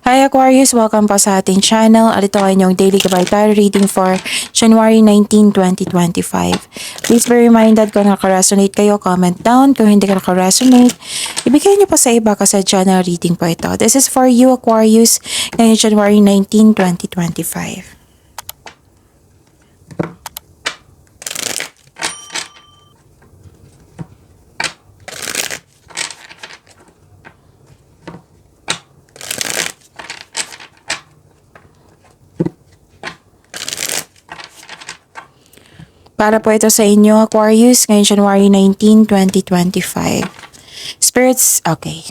Hi Aquarius! Welcome po sa ating channel at ito ay inyong daily Gabay reading for January 19, 2025. Please be reminded kung nakaresonate kayo, comment down. Kung hindi ka nakaresonate, ibigay niyo pa sa iba kasi channel reading po ito. This is for you Aquarius ngayong January 19, 2025. Para po ito sa inyo, Aquarius, ngayong January 19, 2025. Spirits, okay.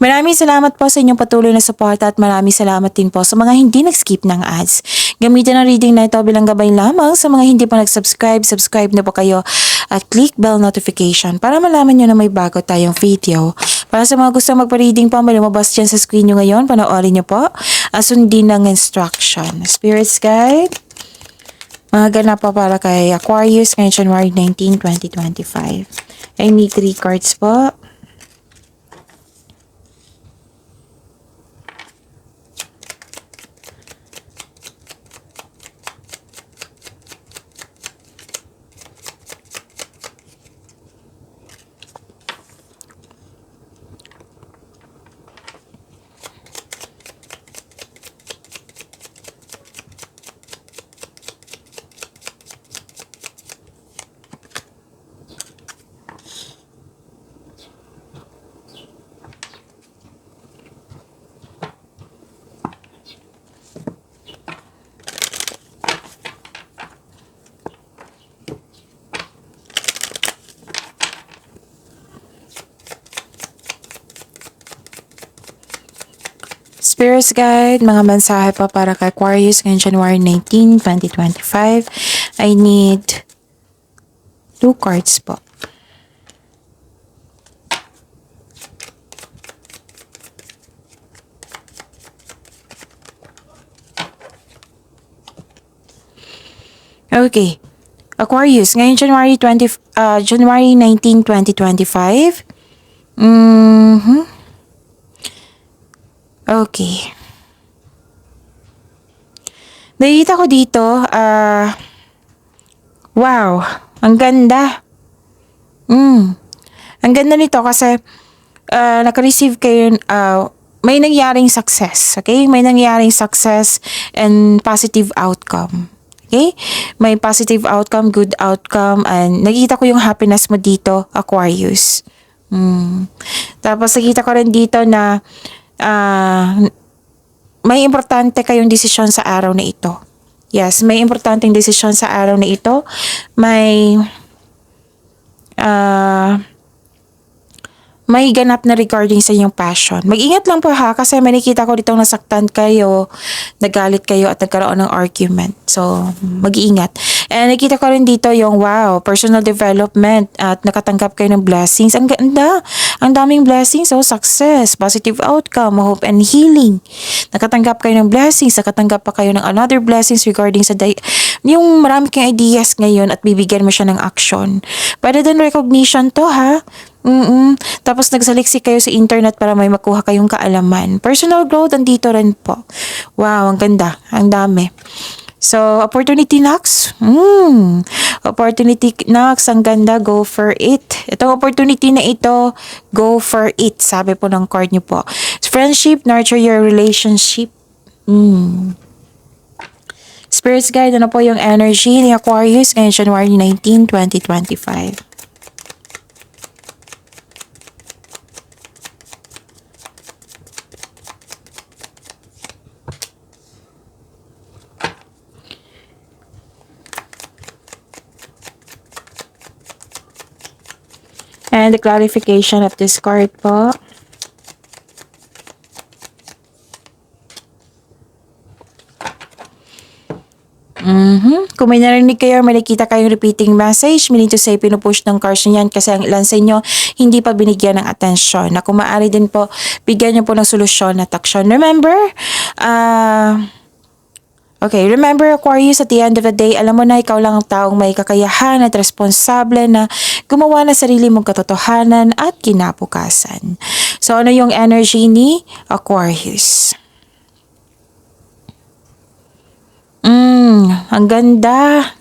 Maraming salamat po sa inyong patuloy na suporta at maraming salamat din po sa mga hindi nag-skip ng ads. Gamitin ang reading na ito bilang gabay lamang sa mga hindi pa nag-subscribe. Subscribe na po kayo at click bell notification para malaman nyo na may bago tayong video. Para sa mga gusto magpa-reading po, may lumabas dyan sa screen nyo ngayon. Panoorin nyo po. Sundin ng instruction. Spirits guide. Mga ganap pa para kay Aquarius ngayong January 19, 2025. I need 3 cards po. Spirits guide, mga mensahe pa para kay Aquarius ngayong January 19, 2025. I need 2 cards po. Okay. Aquarius, ngayong January 19, 2025. Okay. Nakikita ko dito, wow, ang ganda. Ang ganda nito kasi naka-receive kayo, may nangyaring success, okay? May nangyaring success and positive outcome. Okay? May positive outcome, good outcome, and nakikita ko yung happiness mo dito, Aquarius. Tapos nakikita ko rin dito na may importante kayong desisyon sa araw na ito. Yes, may importanteng desisyon sa araw na ito. May ganap na regarding sa inyong passion. Mag-ingat lang po ha, kasi may nakita ko dito nasaktan kayo, nagalit kayo at nagkaroon ng argument. So, mag-iingat. And nakita ko rin dito yung wow, personal development at nakatanggap kayo ng blessings. Ang ganda. Ang daming blessings. So, success, positive outcome, hope and healing. Nakatanggap kayo ng blessings, nakatanggap pa kayo ng another blessings regarding sa yung marami kayong ideas ngayon at bibigyan mo siya ng action. Pwede din recognition to ha. Tapos nagsaliksik kayo sa internet para may makuha kayong kaalaman. Personal growth, andito rin po. Wow, ang ganda. Ang dami. So, opportunity knocks. Opportunity knocks, ang ganda. Go for it. Itong opportunity na ito, go for it. Sabi po ng card nyo po. Friendship, nurture your relationship. Spirits guide, ano po yung energy ni Aquarius ngayong January 19, 2025. And the clarification of this card po. Kung may narinig kayo, may nakita kayong repeating message, meaning to say, pinupush ng cards niyan kasi ang ilan sa inyo hindi pa binigyan ng atensyon. Na kung maaari din po, bigyan niyo po ng solusyon at action. Remember, Okay, remember Aquarius, at the end of the day, alam mo na ikaw lang ang taong may kakayahan at responsable na gumawa ng sarili mong katotohanan at kinabukasan. So, ano yung energy ni Aquarius? Ang ganda.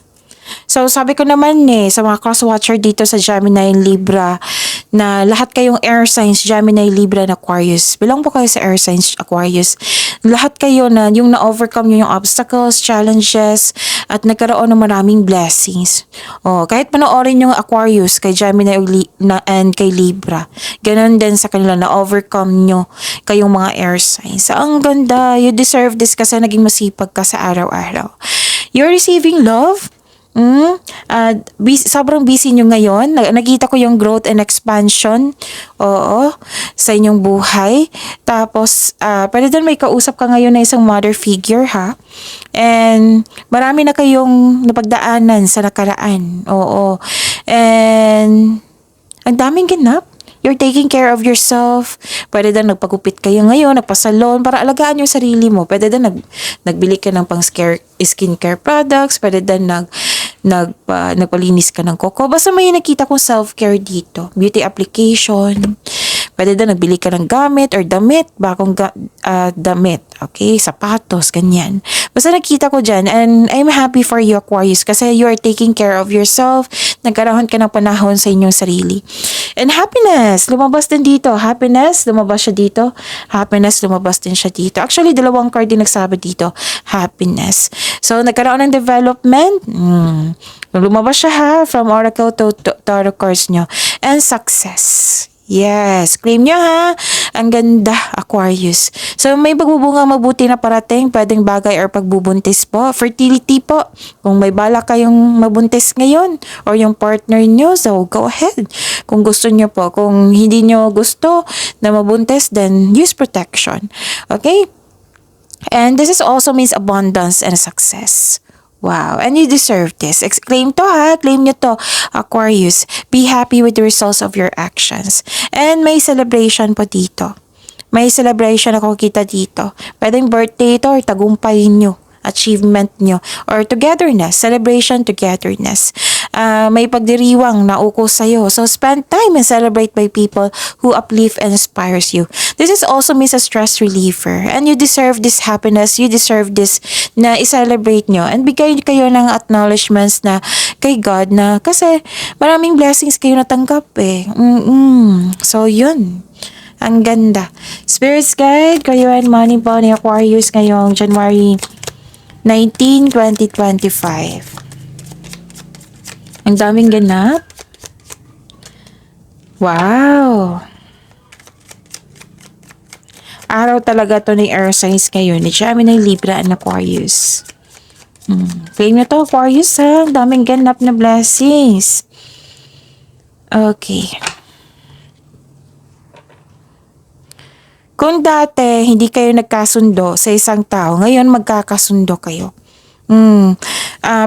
So, sabi ko naman sa mga cross-watcher dito sa Gemini and Libra, na lahat kayong air signs, Gemini, Libra, and Aquarius. Bilang po kayo sa air signs, Aquarius. Lahat kayo na yung na-overcome nyo yung obstacles, challenges, at nagkaroon ng maraming blessings. Kahit panoorin yung Aquarius kay Gemini and kay Libra, ganun din sa kanila, na-overcome nyo kayong mga air signs. So, ang ganda. You deserve this kasi naging masipag ka sa araw-araw. You're receiving love. Sobrang busy nyo ngayon. Nakita ko yung growth and expansion. Oo, sa inyong buhay. Tapos, pwede din may kausap ka ngayon na isang mother figure, ha? And, marami na kayong napagdaanan sa nakaraan. Oo. And, ang daming ganap. You're taking care of yourself. Pwede din nagpagupit kayo ngayon, nagpasalon para alagaan yung sarili mo. Pwede din nagbili ka ng pang skincare products. Pwede din nagpalinis ka ng koko. Basta may nakita kong self-care dito. Beauty application. Pwede din nagbili ka ng gamit or damit. Bagong damit. Okay? Sapatos. Ganyan. Basta nakita ko dyan. And I'm happy for you, Aquarius. Kasi you are taking care of yourself. Nagkaroon ka ng panahon sa inyong sarili. And happiness. Lumabas din dito. Happiness. Lumabas siya dito. Happiness. Lumabas din siya dito. Actually, dalawang card din nagsabi dito. Happiness. So, nagkaroon ng development. Lumabas siya ha. From Oracle to Tarot cards nyo. And success. Yes, claim nyo ha. Ang ganda, Aquarius. So, may pagbubunga mabuti na parating, pwedeng bagay or pagbubuntis po. Fertility po. Kung may bala kayong mabuntis ngayon or yung partner nyo, so go ahead. Kung gusto nyo po. Kung hindi nyo gusto na mabuntis, then use protection. Okay? And this is also means abundance and success. Wow, and you deserve this. Claim to ha, claim nyo to, Aquarius. Be happy with the results of your actions. And may celebration po dito. May celebration ako kita dito. Pwedeng birthday ito or tagumpay nyo, achievement nyo, or togetherness, celebration togetherness. May pagdiriwang na ukos sa'yo. So, spend time and celebrate by people who uplift and inspires you. This is also means a stress reliever. And you deserve this happiness. You deserve this na i-celebrate nyo. And bigay kayo ng acknowledgements na kay God na kasi maraming blessings kayo natanggap eh. So, yun. Ang ganda. Spirits Guide, Career and Money po ni Aquarius ngayong January 19, 2025. Ang daming ganap. Wow! Araw talaga to ni air signs ngayon ni Gemini, Libra, and Aquarius. Claim na to, Aquarius ha. Ang daming ganap na blessings. Okay. Kung dati hindi kayo nagkasundo sa isang tao, ngayon magkakasundo kayo.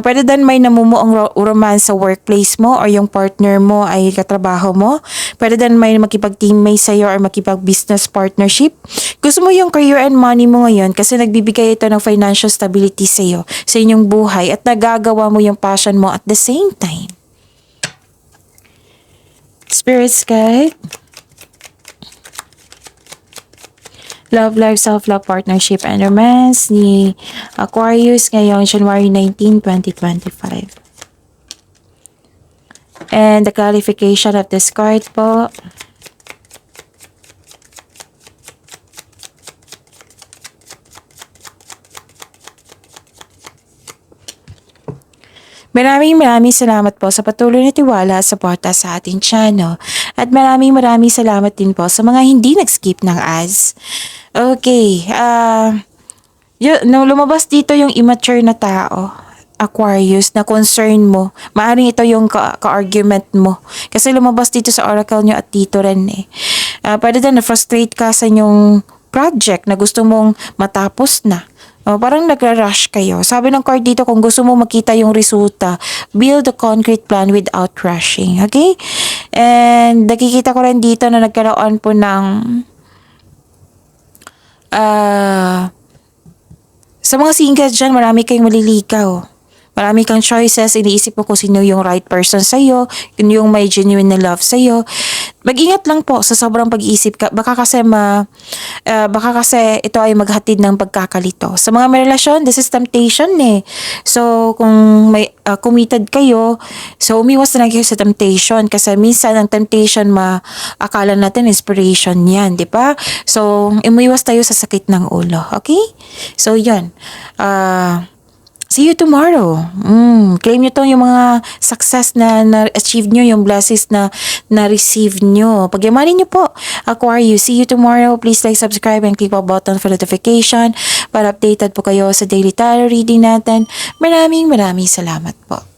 Pwede din may namumuong romance sa workplace mo or yung partner mo ay katrabaho mo. Pwede din may makipag-teammate sa'yo or makipag-business partnership. Gusto mo yung career and money mo ngayon kasi nagbibigay ito ng financial stability sa'yo, sa inyong buhay at nagagawa mo yung passion mo at the same time. Spirits Guide. Love life, self-love, partnership, and romance ni Aquarius ngayong January 19, 2025. And the clarification of this card po. Maraming salamat po sa patuloy na tiwala at suporta sa ating channel. At maraming salamat din po sa mga hindi nag-skip ng ads. Okay, lumabas dito yung immature na tao, Aquarius, na concern mo. Maaring ito yung ka-argument mo. Kasi lumabas dito sa oracle nyo at dito rin eh. Pwede din na-frustrate ka sa inyong project na gusto mong matapos na. Parang nagra-rush kayo. Sabi ng card dito, kung gusto mo makita yung resulta, build a concrete plan without rushing. Okay? And nakikita ko rin dito na nagkaroon po ng sa mga singles dyan, marami kayong maliligaw. Marami kang choices, iniisip mo kung sino yung right person sa'yo, yun yung may genuine na love sa'yo. Mag-ingat lang po sa sobrang pag-iisip ka. Baka kasi ito ay maghatid ng pagkakalito. Sa mga may relasyon, this is temptation eh. So, kung may committed kayo, so umiwas na lang kayo sa temptation kasi minsan ang temptation akala natin inspiration yan, di ba? So, umiwas tayo sa sakit ng ulo. Okay? So, yun. See you tomorrow. Claim nyo to yung mga success na na-achieve nyo, yung blessings na na-receive nyo. Pagyamanin nyo po, Aquarius. See you tomorrow. Please like, subscribe, and click the button for notification para updated po kayo sa daily tarot reading natin. Maraming salamat po.